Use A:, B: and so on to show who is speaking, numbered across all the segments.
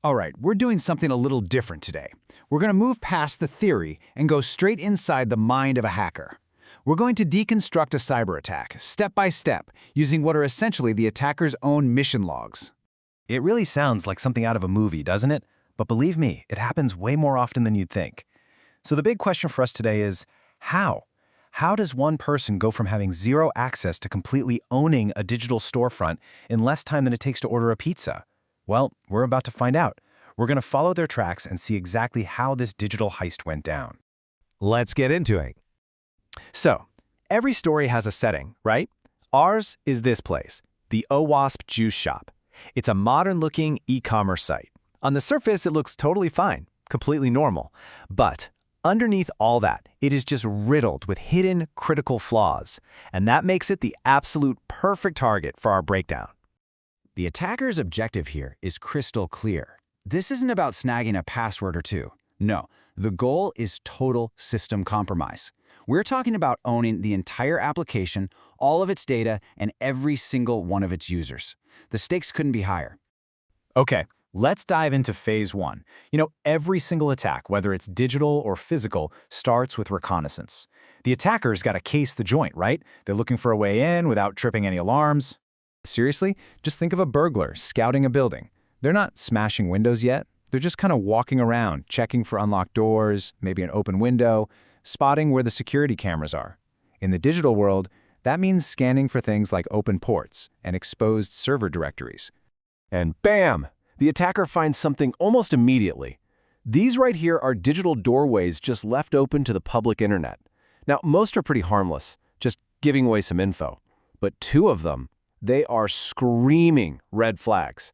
A: All right, we're doing something a little different today. We're going to move past the theory and go straight inside the mind of a hacker. We're going to deconstruct a cyber attack, step by step, using what are essentially the attacker's own mission logs.
B: It really sounds like something out of a movie, doesn't it? But believe me, it happens way more often than you'd think. So the big question for us today is, how? How does one person go from having zero access to completely owning a digital storefront in less time than it takes to order a pizza? Well, we're about to find out. We're going to follow their tracks and see exactly how this digital heist went down.
A: Let's get into it. So, every story has a setting, right? Ours is this place, the OWASP Juice Shop. It's a modern-looking e-commerce site. On the surface, it looks totally fine, completely normal. But underneath all that, it is just riddled with hidden critical flaws. And that makes it the absolute perfect target for our breakdown. The attacker's objective here is crystal clear. This isn't about snagging a password or two. No, the goal is total system compromise. We're talking about owning the entire application, all of its data, and every single one of its users. The stakes couldn't be higher. Okay, let's dive into phase one. Every single attack, whether it's digital or physical, starts with reconnaissance. The attacker's got to case the joint, right? They're looking for a way in without tripping any alarms. Seriously, just think of a burglar scouting a building. They're not smashing windows yet. They're just kind of walking around, checking for unlocked doors, maybe an open window, spotting where the security cameras are. In the digital world, that means scanning for things like open ports and exposed server directories.
B: And bam! The attacker finds something almost immediately. These right here are digital doorways just left open to the public internet. Now, most are pretty harmless, just giving away some info. But two of them, they are screaming red flags.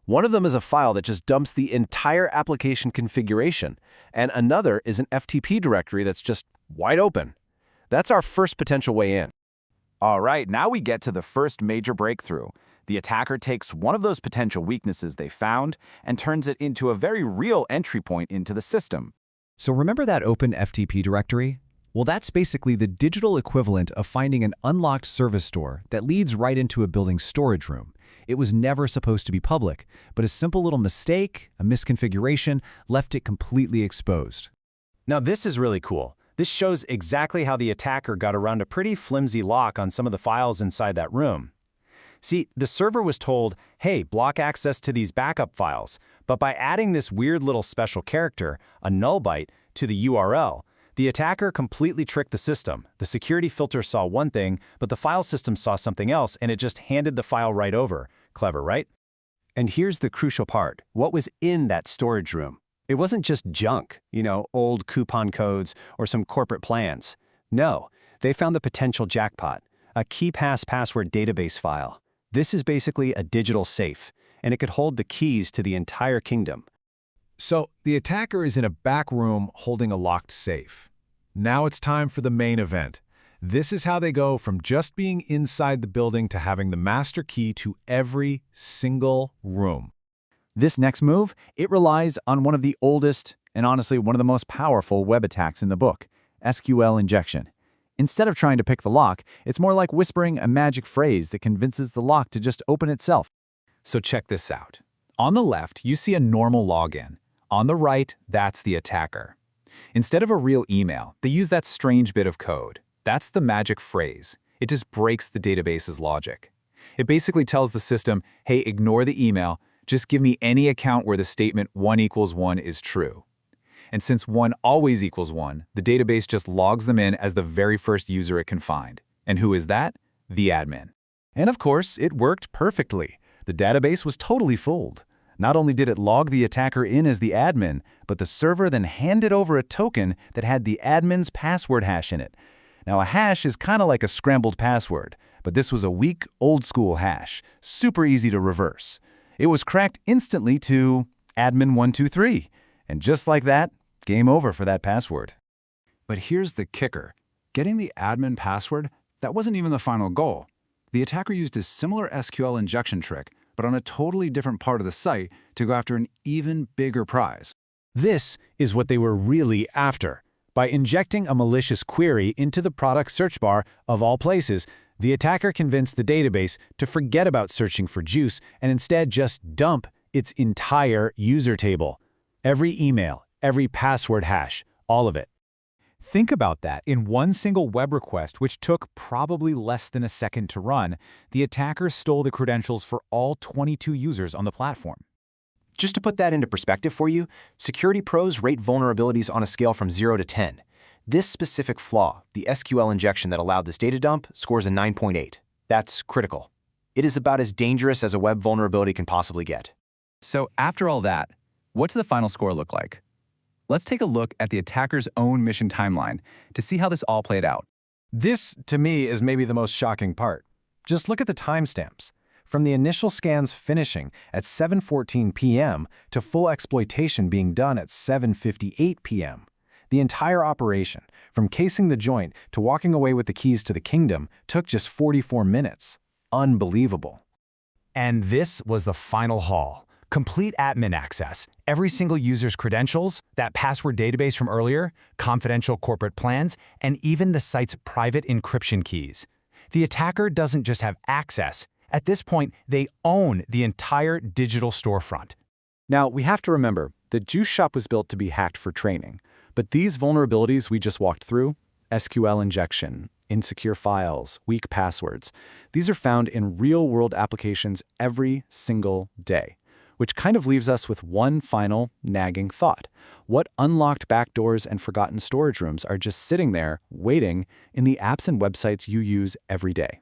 B: One of them is a file that just dumps the entire application configuration, and another is an FTP directory that's just wide open. That's our first potential way in.
A: All right, now we get to the first major breakthrough. The attacker takes one of those potential weaknesses they found and turns it into a very real entry point into the system. So remember that open FTP directory? Well, that's basically the digital equivalent of finding an unlocked service door that leads right into a building's storage room. It was never supposed to be public, but a simple little mistake, a misconfiguration, left it completely exposed. Now this is really cool. This shows exactly how the attacker got around a pretty flimsy lock on some of the files inside that room. See, the server was told, hey, block access to these backup files, but by adding this weird little special character, a null byte, to the URL, the attacker completely tricked the system. The security filter saw one thing, but the file system saw something else, and it just handed the file right over. Clever, right? And here's the crucial part. What was in that storage room? It wasn't just junk, old coupon codes or some corporate plans. No, they found the potential jackpot, a KeyPass password database file. This is basically a digital safe, and it could hold the keys to the entire kingdom. So the attacker is in a back room holding a locked safe. Now it's time for the main event. This is how they go from just being inside the building to having the master key to every single room. This next move, it relies on one of the oldest and honestly one of the most powerful web attacks in the book, SQL injection. Instead of trying to pick the lock, it's more like whispering a magic phrase that convinces the lock to just open itself. So check this out. On the left, you see a normal login. On the right, that's the attacker. Instead of a real email, they use that strange bit of code. That's the magic phrase. It just breaks the database's logic. It basically tells the system, hey, ignore the email, just give me any account where the statement 1 equals 1 is true. And since 1 always equals 1, the database just logs them in as the very first user it can find. And who is that? The admin. And of course, it worked perfectly. The database was totally fooled. Not only did it log the attacker in as the admin, but the server then handed over a token that had the admin's password hash in it. Now, a hash is kind of like a scrambled password, but this was a weak, old-school hash, super easy to reverse. It was cracked instantly to admin123, and just like that, game over for that password. But here's the kicker. Getting the admin password, that wasn't even the final goal. The attacker used a similar SQL injection trick, but on a totally different part of the site to go after an even bigger prize. This is what they were really after. By injecting a malicious query into the product search bar, of all places, the attacker convinced the database to forget about searching for juice and instead just dump its entire user table. Every email, every password hash, all of it. Think about that. In one single web request, which took probably less than a second to run, the attacker stole the credentials for all 22 users on the platform.
B: Just to put that into perspective for you, security pros rate vulnerabilities on a scale from 0 to 10. This specific flaw, the SQL injection that allowed this data dump, scores a 9.8. That's critical. It is about as dangerous as a web vulnerability can possibly get.
C: So after all that, what does the final score look like? Let's take a look at the attacker's own mission timeline to see how this all played out.
A: This, to me, is maybe the most shocking part. Just look at the timestamps. From the initial scans finishing at 7:14 p.m. to full exploitation being done at 7:58 p.m. The entire operation, from casing the joint to walking away with the keys to the kingdom, took just 44 minutes. Unbelievable. And this was the final haul. Complete admin access, every single user's credentials, that password database from earlier, confidential corporate plans, and even the site's private encryption keys. The attacker doesn't just have access. At this point, they own the entire digital storefront.
B: Now, we have to remember, the Juice Shop was built to be hacked for training. But these vulnerabilities we just walked through, SQL injection, insecure files, weak passwords, these are found in real-world applications every single day. Which kind of leaves us with one final nagging thought. What unlocked backdoors and forgotten storage rooms are just sitting there, waiting, in the apps and websites you use every day?